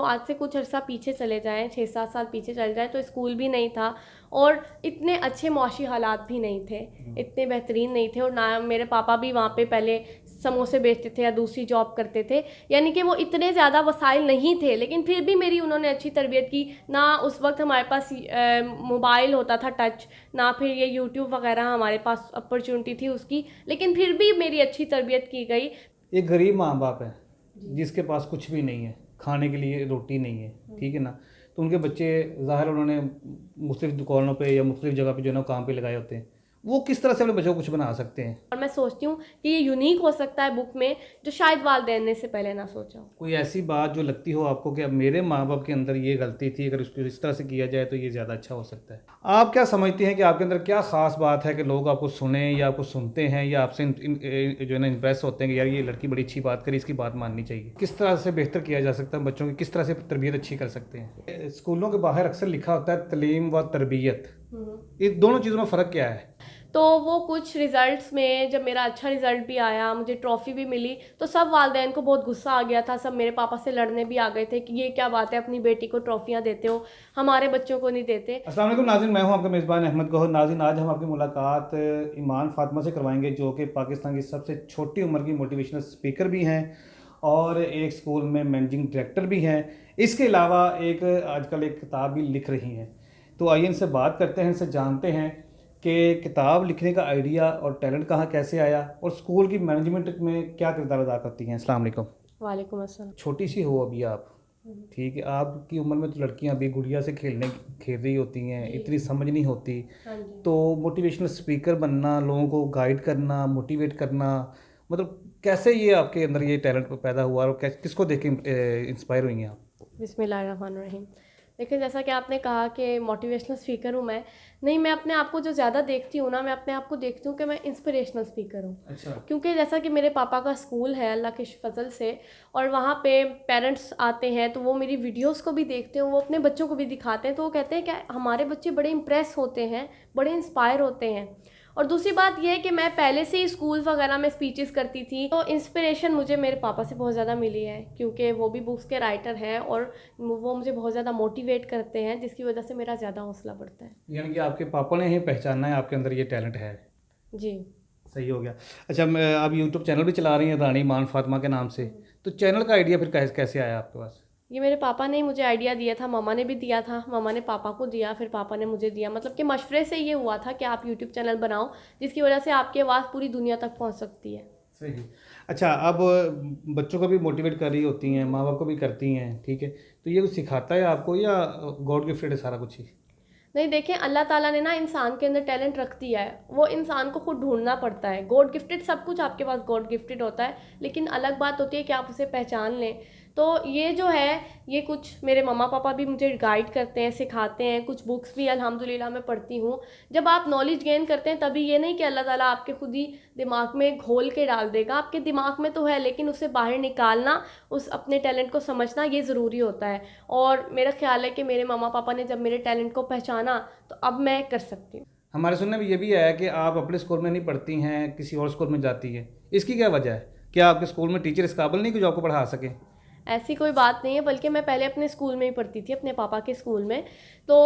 आज से कुछ अर्सा पीछे चले जाएँ, 6-7 साल पीछे चले जाएँ तो स्कूल भी नहीं था और इतने अच्छे मुआशी हालात भी नहीं थे, इतने बेहतरीन नहीं थे और ना मेरे पापा भी वहाँ पे पहले समोसे बेचते थे या दूसरी जॉब करते थे, यानी कि वो इतने ज़्यादा वसाइल नहीं थे, लेकिन फिर भी मेरी उन्होंने अच्छी तरबियत की। ना उस वक्त हमारे पास मोबाइल होता था टच, ना फिर ये यूट्यूब वगैरह हमारे पास अपॉर्चुनिटी थी उसकी, लेकिन फिर भी मेरी अच्छी तरबियत की गई। एक गरीब माँ बाप है जिसके पास कुछ भी नहीं है, खाने के लिए रोटी नहीं है, ठीक है ना, तो उनके बच्चे ज़ाहिर उन्होंने मुख्तलिफ़ दुकानों पे या मुख्तलिफ़ जगह पे जो है ना काम पे लगाए होते हैं, वो किस तरह से अपने बच्चों को कुछ बना सकते हैं। और मैं सोचती हूँ कि ये यूनिक हो सकता है बुक में, जो शायद वालिदैन ने से पहले ना सोचा हो। कोई ऐसी बात जो लगती हो आपको कि अब मेरे माँ बाप के अंदर ये गलती थी, अगर उसको इस तरह से किया जाए तो ये ज़्यादा अच्छा हो सकता है। आप क्या समझते हैं कि आपके अंदर क्या ख़ास बात है कि लोग आपको सुने या आपको सुनते हैं या आपसे जो है ना इम्प्रेस होते हैं कि यार ये लड़की बड़ी अच्छी बात करी, इसकी बात माननी चाहिए। किस तरह से बेहतर किया जा सकता है, बच्चों की किस तरह से तरबियत अच्छी कर सकते हैं। स्कूलों के बाहर अक्सर लिखा होता है तलीम व तरबियत, इन दोनों चीज़ों में फ़र्क क्या है। तो वो कुछ रिज़ल्ट्स में जब मेरा अच्छा रिज़ल्ट भी आया, मुझे ट्रॉफ़ी भी मिली, तो सब वालिदैन को बहुत गुस्सा आ गया था, सब मेरे पापा से लड़ने भी आ गए थे कि ये क्या बात है, अपनी बेटी को ट्रॉफ़ियाँ देते हो, हमारे बच्चों को नहीं देते। अस्सलाम वालेकुम नाज़रीन, मैं हूं आपका मेज़बान अहमद गौहर। नाज़रीन, आज हम आपकी मुलाकात ईमान फ़ातिमा से करवाएंगे, जो कि पाकिस्तान की सबसे छोटी उम्र की मोटिवेशनल स्पीकर भी हैं और एक स्कूल में मैनेजिंग डायरेक्टर भी हैं। इसके अलावा एक आजकल एक किताब भी लिख रही हैं। तो आइए इनसे बात करते हैं, इनसे जानते हैं कि किताब लिखने का आइडिया और टैलेंट कहाँ कैसे आया और स्कूल की मैनेजमेंट में क्या किरदार अदा करती हैं। अस्सलाम वालेकुम। वालेकुम अस्सलाम। छोटी सी हो अभी आप, ठीक है, आपकी उम्र में तो लड़कियां अभी गुड़िया से खेल रही होती हैं, इतनी समझ नहीं होती। हाँ जी। तो मोटिवेशनल स्पीकर बनना, लोगों को गाइड करना, मोटिवेट करना, मतलब कैसे ये आपके अंदर ये टैलेंट पैदा हुआ और किसको देख के इंस्पायर हुई हैं आप। बिस्मिल्लाहिर्रहमानिर्रहीम। देखिए, जैसा कि आपने कहा कि मोटिवेशनल स्पीकर हूँ मैं, नहीं, मैं अपने आप को जो ज़्यादा देखती हूँ ना, मैं अपने आप को देखती हूँ कि मैं इंस्पिरेशनल स्पीकर हूँ। अच्छा। क्योंकि जैसा कि मेरे पापा का स्कूल है अल्लाह के फ़ज़ल से, और वहाँ पे पेरेंट्स आते हैं तो वो मेरी वीडियोस को भी देखते हैं, वो अपने बच्चों को भी दिखाते हैं, तो वो कहते हैं कि हमारे बच्चे बड़े इम्प्रेस होते हैं, बड़े इंस्पायर होते हैं। और दूसरी बात यह है कि मैं पहले से ही स्कूल वगैरह में स्पीचेस करती थी, तो इंस्पिरेशन मुझे मेरे पापा से बहुत ज़्यादा मिली है, क्योंकि वो भी बुक्स के राइटर हैं और वो मुझे बहुत ज़्यादा मोटिवेट करते हैं, जिसकी वजह से मेरा ज़्यादा हौसला बढ़ता है। यानी कि आपके पापा ने ही पहचाना है आपके अंदर ये टैलेंट है। जी। सही हो गया। अच्छा, आप यूट्यूब चैनल भी चला रही हैं रानी ईमान फ़ातिमा के नाम से, तो चैनल का आइडिया फिर कैसे कैसे आया आपके पास। ये मेरे पापा ने ही मुझे आइडिया दिया था, मम्मा ने भी दिया था, मम्मा ने पापा को दिया, फिर पापा ने मुझे दिया, मतलब कि मशवरे से ये हुआ था कि आप यूट्यूब चैनल बनाओ, जिसकी वजह से आपकी आवाज़ पूरी दुनिया तक पहुंच सकती है। सही। अच्छा, अब बच्चों को भी मोटिवेट कर रही होती हैं, माँ बाप को भी करती हैं, ठीक है, तो ये कुछ सिखाता है आपको या गॉड गिफ्टेड है सारा कुछ ही। नहीं, देखिए, अल्लाह ताला ने ना इंसान के अंदर टैलेंट रख दिया है, वो इंसान को खुद ढूंढना पड़ता है। गॉड गिफ्टेड सब कुछ आपके पास गॉड गिफ्टेड होता है, लेकिन अलग बात होती है कि आप उसे पहचान लें। तो ये जो है, ये कुछ मेरे मम्मा पापा भी मुझे गाइड करते हैं, सिखाते हैं, कुछ बुक्स भी अल्हम्दुलिल्लाह मैं पढ़ती हूँ। जब आप नॉलेज गेन करते हैं तभी, ये नहीं कि अल्लाह ताला आपके खुद ही दिमाग में घोल के डाल देगा, आपके दिमाग में तो है, लेकिन उसे बाहर निकालना, उस अपने टैलेंट को समझना, ये ज़रूरी होता है। और मेरा ख्याल है कि मेरे मम्मा पापा ने जब मेरे टैलेंट को पहचाना तो अब मैं कर सकती हूँ। हमारे सुनने में ये भी आया कि आप अपने स्कूल में नहीं पढ़ती हैं, किसी और स्कूल में जाती हैं, इसकी क्या वजह है। क्या आपके स्कूल में टीचर इस काबिल नहीं कि जो आपको पढ़ा सकें। ऐसी कोई बात नहीं है, बल्कि मैं पहले अपने स्कूल में ही पढ़ती थी, अपने पापा के स्कूल में। तो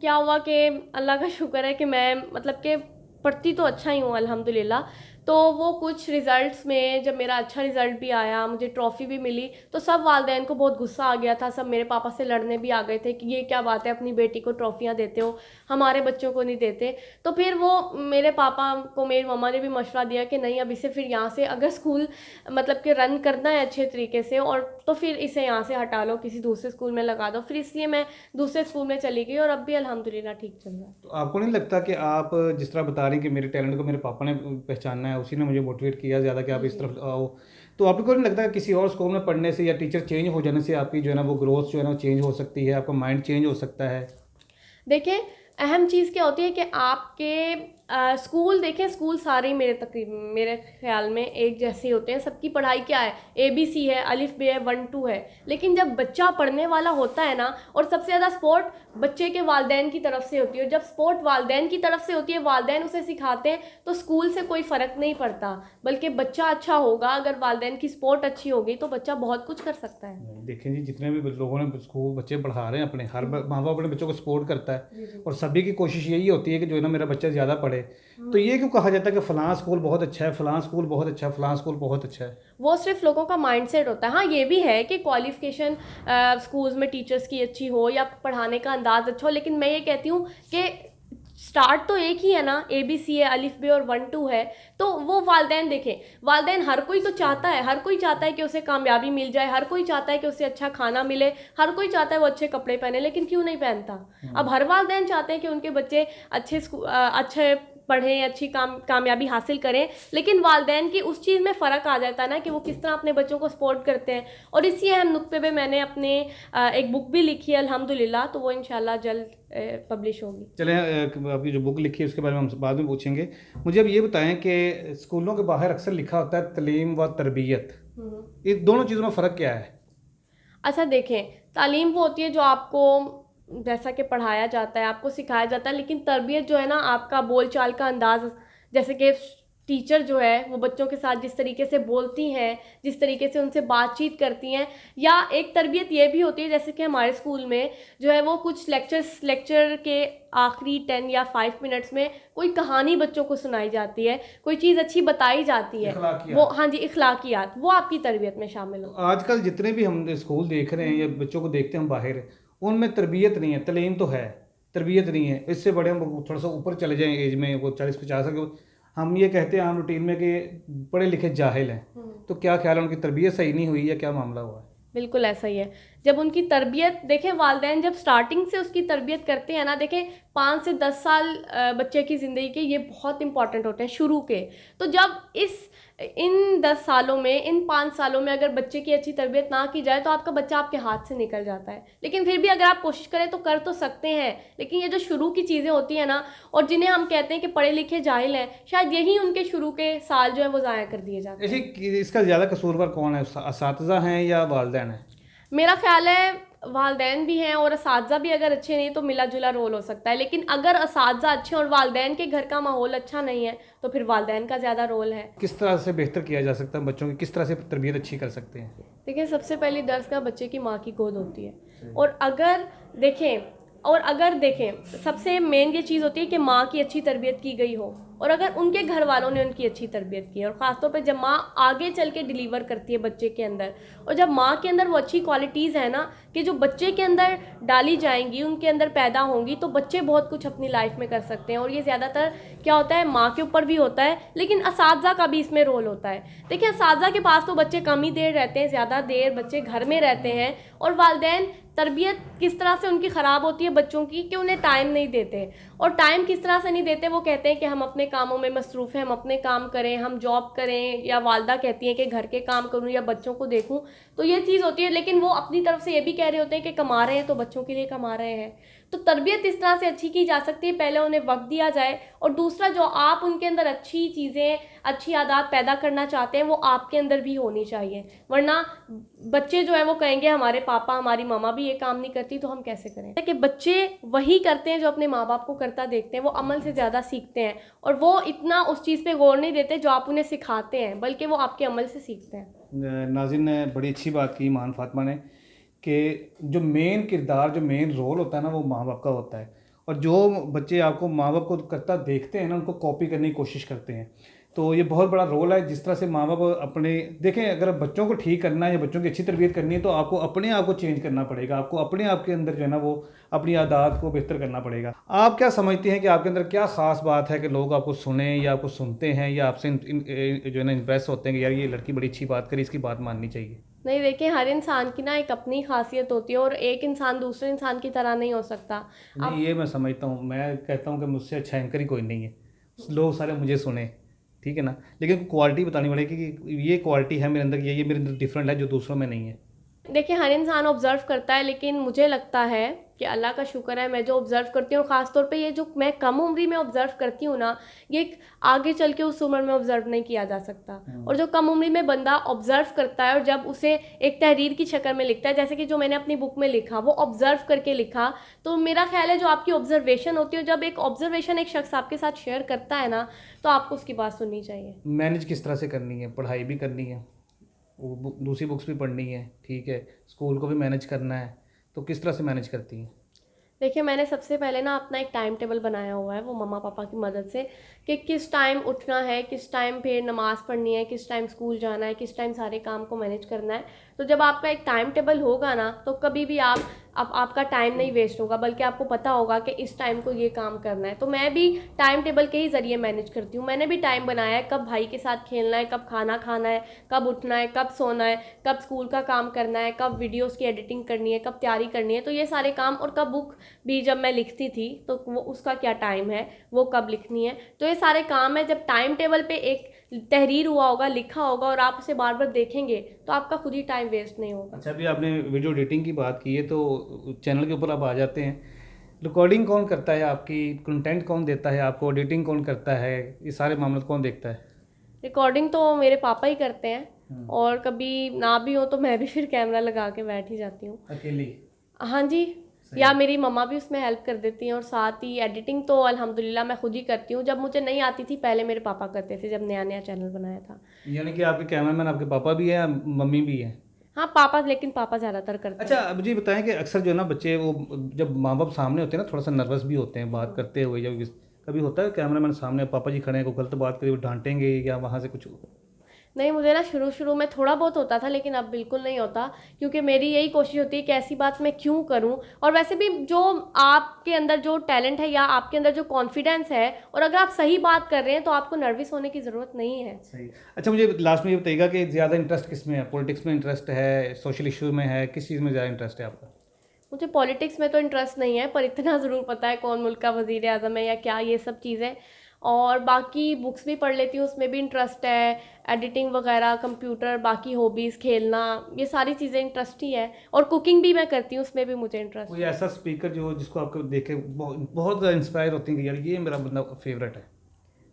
क्या हुआ कि अल्लाह का शुक्र है कि मैं, मतलब कि पढ़ती तो अच्छा ही हूँ अल्हम्दुलिल्लाह। तो वो कुछ रिज़ल्ट्स में जब मेरा अच्छा रिज़ल्ट भी आया, मुझे ट्रॉफ़ी भी मिली, तो सब वालिदैन को बहुत गुस्सा आ गया था, सब मेरे पापा से लड़ने भी आ गए थे कि ये क्या बात है, अपनी बेटी को ट्रॉफ़ियाँ देते हो, हमारे बच्चों को नहीं देते। तो फिर वो मेरे पापा को मेरी मम्मा ने भी मशवरा दिया कि नहीं, अब इसे फिर यहाँ से अगर स्कूल मतलब कि रन करना है अच्छे तरीके से, और तो फिर इसे यहाँ से हटा लो, किसी दूसरे स्कूल में लगा दो। फिर इसलिए मैं दूसरे स्कूल में चली गई और अब भी अल्हम्दुलिल्लाह ठीक चल रहा है। तो आपको नहीं लगता कि आप जिस तरह बता रही हैं कि मेरे टैलेंट को मेरे पापा ने पहचाना है, उसी ने मुझे मोटिवेट किया ज़्यादा कि आप इस तरफ आओ, तो आपको नहीं लगता कि किसी और स्कूल में पढ़ने से या टीचर चेंज हो जाने से आपकी जो है ना वो ग्रोथ जो है ना वो चेंज हो सकती है, आपका माइंड चेंज हो सकता है। देखिए, अहम चीज़ क्या होती है कि आपके स्कूल देखें, स्कूल सारे ही मेरे ख्याल में एक जैसे ही होते हैं। सबकी पढ़ाई क्या है, ABC है, अलिफ बे है, 1 2 है। लेकिन जब बच्चा पढ़ने वाला होता है ना, और सबसे ज़्यादा सपोर्ट बच्चे के वालिदैन की तरफ से होती है, और जब सपोर्ट वालिदैन की तरफ से होती है, वालिदैन उसे सिखाते हैं, तो स्कूल से कोई फ़र्क नहीं पड़ता। बल्कि बच्चा अच्छा होगा, अगर वालिदैन की सपोर्ट अच्छी होगी तो बच्चा बहुत कुछ कर सकता है। देखें जी, जितने भी लोगों ने स्कूल बच्चे पढ़ा रहे हैं अपने, हर माँ बाप अपने बच्चों को सपोर्ट करता है, जी जी। और सभी की कोशिश यही होती है कि जो है ना मेरा बच्चा ज़्यादा पढ़े। तो ये क्यों कहा जाता है कि फ़लाँ स्कूल बहुत अच्छा है, फ़लाँ स्कूल बहुत अच्छा है, फ़लाँ स्कूल बहुत अच्छा है? वो सिर्फ लोगों का माइंडसेट होता है। हाँ, ये भी है कि क्वालिफिकेशन स्कूल्स में टीचर्स की अच्छी हो या पढ़ाने का अंदाज अच्छा हो, लेकिन मैं ये कहती हूँ कि स्टार्ट तो एक ही है ना, ABC है, अलिफ बे और 1 2 है। तो वो वालिदैन देखें, वालिदैन हर कोई तो चाहता है, हर कोई चाहता है कि उसे कामयाबी मिल जाए, हर कोई चाहता है कि उसे अच्छा खाना मिले, हर कोई चाहता है वो अच्छे कपड़े पहने, लेकिन क्यों नहीं पहनता? अब हर वालिदैन चाहते हैं कि उनके बच्चे अच्छे पढ़ें, अच्छी कामयाबी हासिल करें, लेकिन वालिदैन की उस चीज़ में फ़र्क आ जाता है ना कि वो किस तरह अपने बच्चों को सपोर्ट करते हैं। और इसी अहम नुक्ते पे मैंने अपने एक बुक भी लिखी है अल्हम्दुलिल्लाह, तो वो इंशाल्लाह जल्द पब्लिश होगी। चलें, आपकी जो बुक लिखी है उसके बारे में हम बाद में पूछेंगे। मुझे अब ये बताएं कि स्कूलों के बाहर अक्सर लिखा होता है तलीम व तरबियत, इन दोनों चीज़ों में फ़र्क क्या है? अच्छा देखें, तालीम वो होती है जो आपको जैसा कि पढ़ाया जाता है, आपको सिखाया जाता है, लेकिन तरबियत जो है ना, आपका बोलचाल का अंदाज़, जैसे कि टीचर जो है वो बच्चों के साथ जिस तरीके से बोलती हैं, जिस तरीके से उनसे बातचीत करती हैं। या एक तरबियत ये भी होती है, जैसे कि हमारे स्कूल में जो है वो कुछ लेक्चर के आखिरी 10 या 5 मिनट्स में कोई कहानी बच्चों को सुनाई जाती है, कोई चीज़ अच्छी बताई जाती है। वो, अखलाकियात। हाँ जी, इखलाकियात, वो आपकी तरबियत में शामिल तो हो। आजकल जितने भी हम स्कूल देख रहे हैं या बच्चों को देखते हैं हम बाहर, उनमें तरबियत नहीं है, तलीम तो है, तरबियत नहीं है। इससे बड़े हम थोड़ा सा ऊपर चले जाएं एज में, वो 40 50 के, हम ये कहते हैं आम रूटीन में कि पढ़े लिखे जाहिल हैं। तो क्या ख्याल है, उनकी तरबियत सही नहीं हुई या क्या मामला हुआ है? बिल्कुल ऐसा ही है। जब उनकी तरबियत देखें, वालिदैन जब स्टार्टिंग से उसकी तरबियत करते हैं ना, देखें 5 से 10 साल बच्चे की ज़िंदगी के ये बहुत इंपॉर्टेंट होते हैं शुरू के। तो जब इन 10 सालों में, इन 5 सालों में अगर बच्चे की अच्छी तरबियत ना की जाए तो आपका बच्चा आपके हाथ से निकल जाता है। लेकिन फिर भी अगर आप कोशिश करें तो कर तो सकते हैं। लेकिन ये जो शुरू की चीज़ें होती हैं ना, और जिन्हें हम कहते हैं कि पढ़े लिखे जाहिल हैं, शायद यही उनके शुरू के साल जो है वो ज़ाया कर दिए जाते हैं। ऐसे इसका ज़्यादा कसूरवार कौन है, असातिज़ा हैं या वालिदैन हैं? मेरा ख्याल है वालिदैन भी हैं, और असातिज़ा भी अगर अच्छे नहीं तो मिला जुला रोल हो सकता है। लेकिन अगर असातिज़ा अच्छे और वालिदैन के घर का माहौल अच्छा नहीं है तो फिर वालिदैन का ज़्यादा रोल है। किस तरह से बेहतर किया जा सकता है, बच्चों की किस तरह से तरबियत अच्छी कर सकते हैं? देखिए, सबसे पहली दरस बच्चे की माँ की गोद होती है। और अगर देखें सबसे मेन ये चीज़ होती है कि माँ की अच्छी तरबियत की गई हो, और अगर उनके घर वालों ने उनकी अच्छी तरबियत की है, और ख़ासतौर पे जब माँ आगे चल के डिलीवर करती है बच्चे के अंदर, और जब माँ के अंदर वो अच्छी क्वालिटीज़ हैं ना कि जो बच्चे के अंदर डाली जाएंगी, उनके अंदर पैदा होंगी, तो बच्चे बहुत कुछ अपनी लाइफ में कर सकते हैं। और ये ज़्यादातर क्या होता है, माँ के ऊपर भी होता है, लेकिन असातिज़ा का भी इसमें रोल होता है। देखिए, असातिज़ा के पास तो बच्चे कम ही देर रहते हैं, ज़्यादा देर बच्चे घर में रहते हैं, और वालिदैन तरबियत किस तरह से उनकी ख़राब होती है बच्चों की कि उन्हें टाइम नहीं देते। और टाइम किस तरह से नहीं देते, वो कहते हैं कि हम अपने कामों में मसरूफ़ हैं, हम अपने काम करें, हम जॉब करें, या वालदा कहती हैं कि घर के काम करूं या बच्चों को देखूं। तो ये चीज़ होती है। लेकिन वो अपनी तरफ से ये भी कह रहे होते हैं कि कमा रहे हैं तो बच्चों के लिए कमा रहे हैं। तो तरबियत इस तरह से अच्छी की जा सकती है, पहले उन्हें वक्त दिया जाए, और दूसरा जो आप उनके अंदर अच्छी चीज़ें, अच्छी आदत पैदा करना चाहते हैं वो आपके अंदर भी होनी चाहिए। वरना बच्चे जो है वो कहेंगे हमारे पापा हमारी मामा भी ये काम नहीं करती, तो हम कैसे करें। कि बच्चे वही करते हैं जो अपने माँ बाप को करता देखते हैं, वो अमल से ज़्यादा सीखते हैं, और वो इतना उस चीज़ पे गौर नहीं देते जो आप उन्हें सिखाते हैं, बल्कि वो आपके अमल से सीखते हैं। नाज़िन ने बड़ी अच्छी बात की, ईमान फातिमा ने, कि जो मेन किरदार, जो मेन रोल होता है ना, वो माँ बाप का होता है। और जो बच्चे आपको माँ बाप को करता देखते हैं ना, उनको कॉपी करने की कोशिश करते हैं। तो ये बहुत बड़ा रोल है, जिस तरह से माँ बाप अपने, देखें अगर बच्चों को ठीक करना है या बच्चों की अच्छी तरबियत करनी है तो आपको अपने आप को चेंज करना पड़ेगा, आपको अपने आप के अंदर जो है ना वो अपनी आदत को बेहतर करना पड़ेगा। आप क्या समझते हैं कि आपके अंदर क्या ख़ास बात है कि लोग आपको सुने या आपको सुनते हैं या आपसे जो है ना इम्प्रेस होते हैं कि यार ये लड़की बड़ी अच्छी बात करी, इसकी बात माननी चाहिए? नहीं, देखिए, हर इंसान की ना एक अपनी खासियत होती है, और एक इंसान दूसरे इंसान की तरह नहीं हो सकता। नहीं, ये मैं समझता हूँ, मैं कहता हूँ कि मुझसे अच्छा एंकर ही कोई नहीं है, लोग सारे मुझे सुने, ठीक है ना, लेकिन क्वालिटी बतानी पड़ेगी कि ये क्वालिटी है मेरे अंदर, ये मेरे अंदर डिफरेंट है जो दूसरों में नहीं है। देखिए, हर इंसान ऑब्ज़र्व करता है, लेकिन मुझे लगता है कि अल्लाह का शुक्र है, मैं जो ऑब्ज़र्व करती हूँ, और ख़ास तौर पे ये जो मैं कम उम्री में ऑब्ज़र्व करती हूँ ना, ये एक आगे चल के उस उम्र में ऑब्ज़र्व नहीं किया जा सकता। और जो कम उम्री में बंदा ऑब्ज़र्व करता है और जब उसे एक तहरीर की शक्ल में लिखता है, जैसे कि जो मैंने अपनी बुक में लिखा, वो ऑब्ज़र्व करके लिखा, तो मेरा ख़्याल है जो आपकी ऑब्ज़र्वेशन होती है, जब एक ऑब्ज़र्वेशन एक शख़्स आपके साथ शेयर करता है ना, तो आपको उसकी बात सुननी चाहिए। मैनेज किस तरह से करनी है? पढ़ाई भी करनी है, वो दूसरी बुक्स भी पढ़नी है, ठीक है, स्कूल को भी मैनेज करना है, तो किस तरह से मैनेज करती हैं? देखिए, मैंने सबसे पहले ना अपना एक टाइम टेबल बनाया हुआ है, वो मम्मा पापा की मदद से, कि किस टाइम उठना है, किस टाइम फिर नमाज़ पढ़नी है, किस टाइम स्कूल जाना है, किस टाइम सारे काम को मैनेज करना है। तो जब आपका एक टाइम टेबल होगा ना, तो कभी भी आपका टाइम नहीं वेस्ट होगा, बल्कि आपको पता होगा कि इस टाइम को ये काम करना है। तो मैं भी टाइम टेबल के ही ज़रिए मैनेज करती हूँ। मैंने भी टाइम बनाया है, कब भाई के साथ खेलना है, कब खाना खाना है, कब उठना है, कब सोना है, कब स्कूल का काम करना है, कब वीडियोज़ की एडिटिंग करनी है, कब तैयारी करनी है, तो ये सारे काम, और कब बुक भी जब मैं लिखती थी तो वो उसका क्या टाइम है, वो कब लिखनी है, तो ये सारे काम है। जब टाइम टेबल पे एक तहरीर हुआ होगा, लिखा होगा, और आप उसे बार बार देखेंगे, तो आपका खुद ही टाइम वेस्ट नहीं होगा। अच्छा, अभी आपने वीडियो एडिटिंग की बात की है, तो चैनल के ऊपर आप आ जाते हैं। रिकॉर्डिंग कौन करता है आपकी? कंटेंट कौन देता है आपको? एडिटिंग कौन करता है? ये सारे मामले कौन देखता है? रिकॉर्डिंग तो मेरे पापा ही करते हैं, हम्म। और कभी ना भी हो तो मैं भी फिर कैमरा लगा के बैठ ही जाती हूँ। अकेली? हाँ जी। सही। या मेरी मम्मा भी उसमें हेल्प कर देती हैं, और साथ ही एडिटिंग तो अल्हम्दुलिल्लाह मैं खुद ही करती हूँ। जब मुझे नहीं आती थी पहले, मेरे पापा करते थे, जब नया नया चैनल बनाया था। यानी कि आपके कैमरामैन आपके पापा भी हैं, मम्मी भी हैं? हाँ, पापा, लेकिन पापा ज़्यादातर करते अच्छा, हैं। अब मुझे बताएं कि अक्सर जो है ना बच्चे, वो जब माँ बाप सामने होते हैं ना, थोड़ा सा नर्वस भी होते हैं बात करते हुए। जब कभी होता है कैमरामैन सामने, पापा जी खड़े हैं, कोई गलत बात करी, वो डांटेंगे या वहाँ से कुछ? नहीं, मुझे ना शुरू शुरू में थोड़ा बहुत होता था, लेकिन अब बिल्कुल नहीं होता, क्योंकि मेरी यही कोशिश होती है कि ऐसी बात मैं क्यों करूं। और वैसे भी जो आपके अंदर जो टैलेंट है, या आपके अंदर जो कॉन्फिडेंस है, और अगर आप सही बात कर रहे हैं, तो आपको नर्वस होने की ज़रूरत नहीं है। सही। अच्छा, मुझे लास्ट में ये बताइएगा कि ज़्यादा इंटरेस्ट किस में है? पॉलिटिक्स में इंटरेस्ट है, सोशल इशू में है, किस चीज़ में ज़्यादा इंटरेस्ट है आपका? मुझे पॉलिटिक्स में तो इंटरेस्ट नहीं है, पर इतना ज़रूर पता है कौन मुल्क का वज़ीर आज़म है या क्या, ये सब चीज़ें। और बाकी बुक्स भी पढ़ लेती हूँ, उसमें भी इंटरेस्ट है। एडिटिंग वगैरह, कंप्यूटर, बाकी हॉबीज़, खेलना, ये सारी चीज़ें इंटरेस्ट ही है। और कुकिंग भी मैं करती हूँ, उसमें भी मुझे इंटरेस्ट कोई है। ऐसा स्पीकर जो जिसको आपको देख के बहुत बहुत इंस्पायर होती है कि यार ये मेरा बंदा फेवरेट है?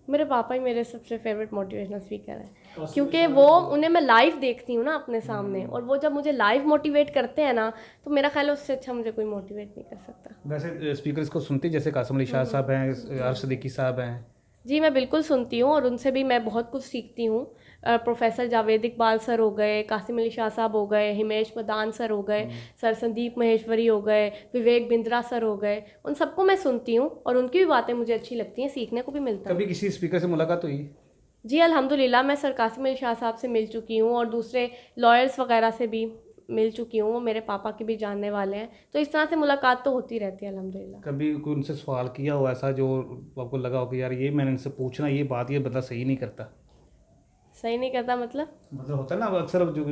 मेरे पापा ही मेरे सबसे फेवरेट मोटिवेशनल स्पीकर हैं, कासिम क्योंकि निशान वो, को। उन्हें मैं लाइव देखती हूँ ना अपने सामने, और वो जब मुझे लाइव मोटिवेट करते हैं ना, तो मेरा ख्याल है उससे अच्छा मुझे कोई मोटिवेट नहीं कर सकता। वैसे स्पीकर इसको सुनती, जैसे कासिम अली शाह साहब हैं, अर्श सिद्दीकी साहब हैं? जी, मैं बिल्कुल सुनती हूँ, और उनसे भी मैं बहुत कुछ सीखती हूँ। प्रोफ़ेसर जावेद इकबाल सर हो गए, कासिम अली शाह साहब हो गए, हिमेश मदान सर हो गए, सर संदीप महेश्वरी हो गए, विवेक बिंद्रा सर हो गए, उन सबको मैं सुनती हूँ, और उनकी भी बातें मुझे अच्छी लगती हैं, सीखने को भी मिलता है। कभी किसी स्पीकर से मुलाकात हुई? जी, अल्हम्दुलिल्लाह मैं सर कासिम अली शाह साहब से मिल चुकी हूँ, और दूसरे लॉयर्स वगैरह से भी मिल चुकी हूँ, वो मेरे पापा के भी जानने वाले हैं। तो इस तरह से मुलाकात तो होती रहती है अल्हम्दुलिल्लाह। कभी कोई उनसे सवाल किया हो ऐसा जो आपको लगा हो कि यार ये मैंने इनसे पूछना, ये बात ये बंदा सही नहीं करता? सही नहीं करता मतलब? मतलब होता है ना, अब अक्सर जो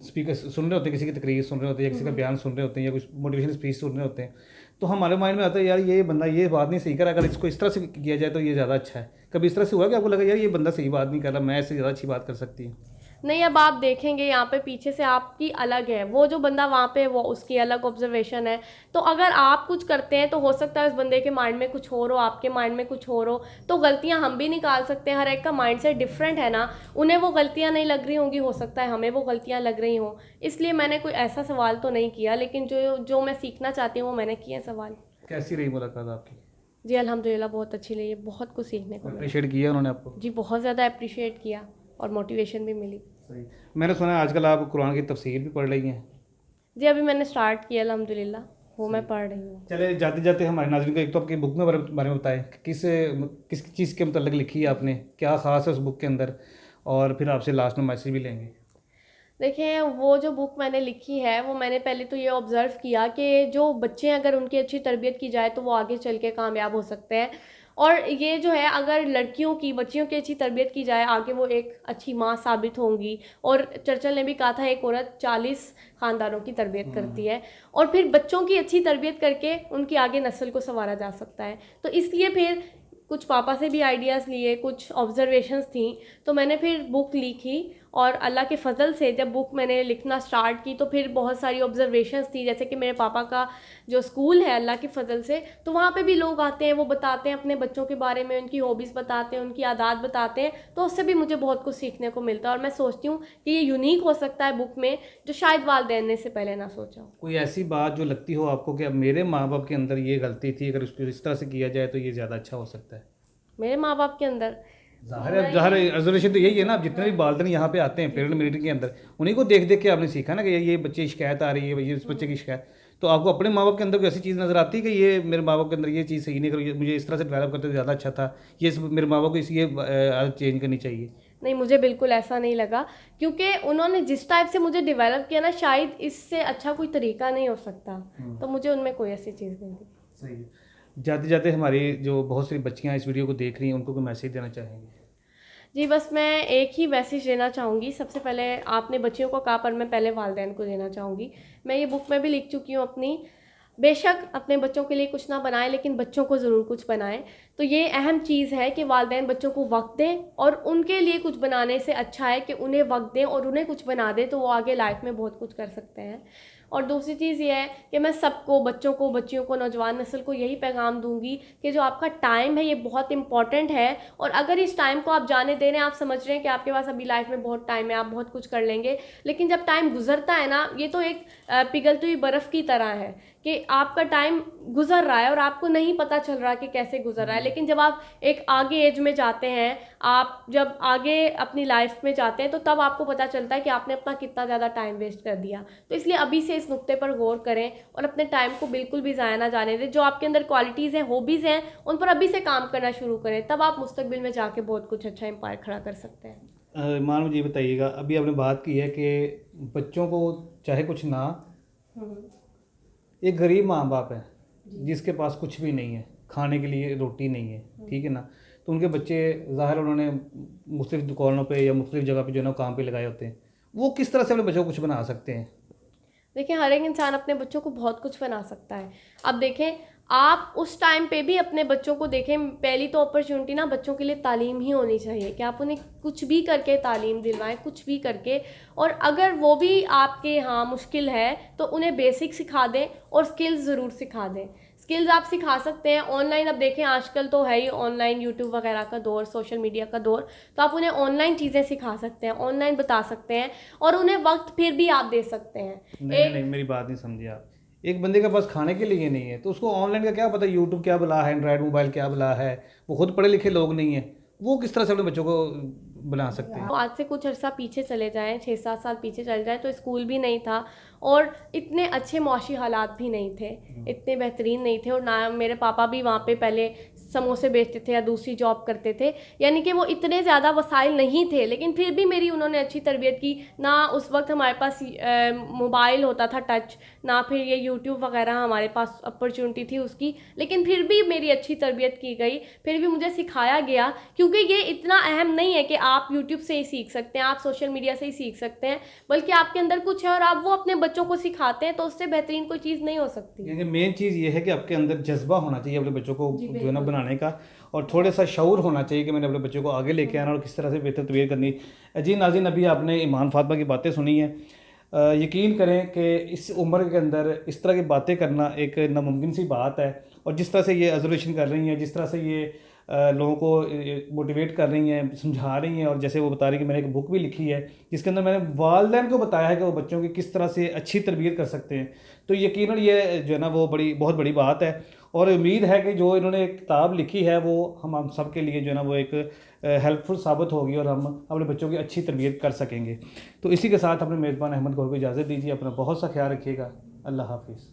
स्पीकर सुन रहे होते हैं, किसी की तकरीर सुन रहे होते हैं, या किसी का बयान सुन रहे होते हैं, या कुछ मोटिवेशनल स्पीच सुन रहे होते हैं, तो हमारे माइंड में आता है यार ये बंदा ये बात नहीं सही कर रहा, अगर इसको इस तरह से किया जाए तो ये ज़्यादा अच्छा है। कभी इस तरह से हुआ कि आपको लगा यार ये बंदा सही बात नहीं कर रहा, मैं इससे ज़्यादा अच्छी बात कर सकती हूँ? नहीं, अब आप देखेंगे यहाँ पे पीछे से आपकी अलग है, वो जो बंदा वहाँ पे, वो उसकी अलग ऑब्जर्वेशन है। तो अगर आप कुछ करते हैं, तो हो सकता है उस बंदे के माइंड में कुछ और हो, आपके माइंड में कुछ और हो। तो गलतियाँ हम भी निकाल सकते हैं, हर एक का माइंड सेट डिफरेंट है ना। उन्हें वो गलतियाँ नहीं लग रही होंगी, हो सकता है हमें वो गलतियाँ लग रही हों। इसलिए मैंने कोई ऐसा सवाल तो नहीं किया, लेकिन जो जो मैं सीखना चाहती हूँ वो मैंने किए हैं सवाल। कैसी रही मुलाकात आपकी? जी, अल्हम्दुलिल्लाह बहुत अच्छी रही, बहुत कुछ सीखने को मिला। अप्रिशिएट किया उन्होंने आपको? जी, बहुत ज़्यादा अप्रिशिएट किया, और मोटिवेशन भी मिली। सही। मैंने सुना है आजकल आप कुरान की तफसीर भी पढ़ रही हैं? जी, अभी मैंने स्टार्ट किया अल्हम्दुलिल्लाह, वो मैं पढ़ रही हूँ। चले जाते जाते हमारे नाज़रीन को एक तो आपकी बुक में बारे में बताएं कि किस चीज़ के मतलब लिखी है आपने, क्या ख़ास है उस बुक के अंदर, और फिर आपसे लास्ट में मैसेज भी लेंगे। देखिए, वो जो बुक मैंने लिखी है, वो मैंने पहले तो ये ऑब्ज़र्व किया कि जो बच्चे हैं, अगर उनकी अच्छी तरबियत की जाए, तो वो आगे चल के कामयाब हो सकते हैं। और ये जो है, अगर लड़कियों की, बच्चियों की अच्छी तरबियत की जाए, आगे वो एक अच्छी माँ साबित होंगी। और चर्चिल ने भी कहा था, एक औरत 40 ख़ानदानों की तरबियत करती है, और फिर बच्चों की अच्छी तरबियत करके उनकी आगे नस्ल को संवारा जा सकता है। तो इसलिए फिर कुछ पापा से भी आइडियाज़ लिए, कुछ ऑब्जर्वेशंस थी, तो मैंने फिर बुक लिखी, और अल्लाह के फ़ज़ल से जब बुक मैंने लिखना स्टार्ट की तो फिर बहुत सारी ऑब्जर्वेशंस थी, जैसे कि मेरे पापा का जो स्कूल है अल्लाह के फ़ज़ल से, तो वहाँ पे भी लोग आते हैं, वो बताते हैं अपने बच्चों के बारे में, उनकी हॉबीज़ बताते हैं, उनकी आदत बताते हैं, तो उससे भी मुझे बहुत कुछ सीखने को मिलता है। और मैं सोचती हूँ कि ये यूनिक हो सकता है बुक में, जो शायद वालिदैन ने इससे पहले ना सोचा हो। कोई ऐसी बात जो लगती हो आपको कि अब मेरे माँ बाप के अंदर ये गलती थी, अगर उसको इस तरह से किया जाए तो ये ज़्यादा अच्छा हो सकता है? मेरे माँ बाप के अंदर ज़ाहिर रिजर्वेशन तो यही है ना। अब जितने भी वालिदैन यहाँ पे आते हैं पेरेंट मीटिंग के अंदर, उन्हीं को देख देख के आपने सीखा ना कि ये बच्चे की शिकायत आ रही है, ये इस बच्चे की शिकायत। तो आपको अपने माँ बाप के अंदर कोई ऐसी चीज़ नज़र आती है कि ये मेरे माँ बाप के अंदर ये चीज़ सही नहीं करी, मुझे इस तरह से डेवलप करते तो ज़्यादा अच्छा था, मेरे माँ बाप को ये आदत चेंज करनी चाहिए? नहीं, मुझे बिल्कुल ऐसा नहीं लगा, क्योंकि उन्होंने जिस टाइप से मुझे डेवलप किया ना, शायद इससे अच्छा कोई तरीका नहीं हो सकता, तो मुझे उनमें कोई ऐसी चीज़ नहीं थी। सही है। जाते जाते हमारी जो बहुत सारी बच्चियाँ इस वीडियो को देख रही हैं, उनको कोई मैसेज देना चाहेंगे? जी, बस मैं एक ही मैसेज देना चाहूँगी। सबसे पहले आपने बच्चियों को कहा, पर मैं पहले वालिदैन को देना चाहूँगी। मैं ये बुक में भी लिख चुकी हूँ अपनी, बेशक अपने बच्चों के लिए कुछ ना बनाएं, लेकिन बच्चों को ज़रूर कुछ बनाएं। तो ये अहम चीज़ है कि वालिदैन बच्चों को वक्त दें, और उनके लिए कुछ बनाने से अच्छा है कि उन्हें वक्त दें और उन्हें कुछ बना दें, तो वो आगे लाइफ में बहुत कुछ कर सकते हैं। और दूसरी चीज़ ये है कि मैं सबको, बच्चों को, बच्चियों को, नौजवान नस्ल को यही पैगाम दूंगी कि जो आपका टाइम है ये बहुत इंपॉर्टेंट है, और अगर इस टाइम को आप जाने दे रहे हैं, आप समझ रहे हैं कि आपके पास अभी लाइफ में बहुत टाइम है, आप बहुत कुछ कर लेंगे, लेकिन जब टाइम गुजरता है ना, ये तो एक पिघलती हुई बर्फ़ की तरह है कि आपका टाइम गुजर रहा है और आपको नहीं पता चल रहा कि कैसे गुजर रहा है। लेकिन जब आप एक आगे एज में जाते हैं, आप जब आगे अपनी लाइफ में जाते हैं, तो तब आपको पता चलता है कि आपने अपना कितना ज़्यादा टाइम वेस्ट कर दिया। तो इसलिए अभी से इस नुक्ते पर गौर करें और अपने टाइम को बिल्कुल भी ज़ाया ना जाने दें। जो आपके अंदर क्वालिटीज़ हैं, हॉबीज़ हैं, उन पर अभी से काम करना शुरू करें, तब आप मुस्तकबिल में जाके बहुत कुछ अच्छा एम्पायर खड़ा कर सकते हैं। मान मुझे ये बताइएगा, अभी आपने बात की है कि बच्चों को चाहे कुछ ना, एक गरीब माँ बाप है जिसके पास कुछ भी नहीं है, खाने के लिए रोटी नहीं है, ठीक है ना, तो उनके बच्चे ज़ाहिर उन्होंने मुख्तलिफ़ दुकानों पे या मुख्तलिफ़ जगह पे जो है ना काम पे लगाए होते हैं, वो किस तरह से अपने बच्चों को कुछ बना सकते हैं? देखिए, हर एक इंसान अपने बच्चों को बहुत कुछ बना सकता है। अब देखें, आप उस टाइम पे भी अपने बच्चों को देखें, पहली तो अपॉर्चुनिटी ना बच्चों के लिए तालीम ही होनी चाहिए कि आप उन्हें कुछ भी करके तालीम दिलवाएं, कुछ भी करके। और अगर वो भी आपके यहाँ मुश्किल है तो उन्हें बेसिक सिखा दें और स्किल्स ज़रूर सिखा दें। स्किल्स आप सिखा सकते हैं ऑनलाइन। अब देखें, आजकल तो है ही ऑनलाइन, यूट्यूब वगैरह का दौर, सोशल मीडिया का दौर, तो आप उन्हें ऑनलाइन चीज़ें सिखा सकते हैं, ऑनलाइन बता सकते हैं, और उन्हें वक्त फिर भी आप दे सकते हैं। नहीं, मेरी बात नहीं समझी आप। एक बंदे के पास खाने के लिए नहीं है तो उसको ऑनलाइन का क्या पता, यूट्यूब क्या बला है, एंड्रॉयड मोबाइल क्या बला है, वो खुद पढ़े लिखे लोग नहीं है, वो किस तरह से अपने बच्चों को बना सकते हैं? तो आज से कुछ अर्सा पीछे चले जाएं, 6-7 साल पीछे चले जाएं, तो स्कूल भी नहीं था और इतने अच्छे मौशी हालात भी नहीं थे, इतने बेहतरीन नहीं थे, और ना मेरे पापा भी वहाँ पे पहले समोसे बेचते थे या दूसरी जॉब करते थे, यानी कि वो इतने ज़्यादा वसाइल नहीं थे, लेकिन फिर भी मेरी उन्होंने अच्छी तरबियत की। ना उस वक्त हमारे पास मोबाइल होता था टच, ना फिर ये यूट्यूब वगैरह हमारे पास अपॉर्चुनिटी थी उसकी, लेकिन फिर भी मेरी अच्छी तरबियत की गई, फिर भी मुझे सिखाया गया, क्योंकि ये इतना अहम नहीं है कि आप यूट्यूब से ही सीख सकते हैं, आप सोशल मीडिया से ही सीख सकते हैं, बल्कि आपके अंदर कुछ है और आप वो अपने बच्चों को सिखाते हैं, तो उससे बेहतरीन कोई चीज़ नहीं हो सकती। यानी मेन चीज़ ये है कि आपके अंदर जज्बा होना चाहिए अपने बच्चों को जो है ना बनाने का, और थोड़ा सा शऊर होना चाहिए कि मैंने अपने बच्चों को आगे लेके आना और किस तरह से बेहतर तरबियत करनी। जी नाज़रीन, अभी आपने ईमान फातिमा की बातें सुनी हैं। यकीन करें कि इस उम्र के अंदर इस तरह की बातें करना एक नामुमकिन सी बात है, और जिस तरह से ये ऑब्जर्वेशन कर रही हैं, जिस तरह से ये लोगों को मोटिवेट कर रही हैं, समझा रही हैं, और जैसे वो बता रही हैं कि मैंने एक बुक भी लिखी है जिसके अंदर मैंने वालिदैन को बताया है कि वो बच्चों की किस तरह से अच्छी तरबियत कर सकते हैं, तो यकीनन ये जो है ना वो बहुत बड़ी बात है। और उम्मीद है कि जो इन्होंने एक किताब लिखी है वो हम सब के लिए जो है ना वो एक हेल्पफुल साबित होगी और हम अपने बच्चों की अच्छी तरबियत कर सकेंगे। तो इसी के साथ अपने मेज़बान अहमद गौहर को इजाज़त दीजिए। अपना बहुत सा ख्याल रखिएगा। अल्लाह हाफिज़।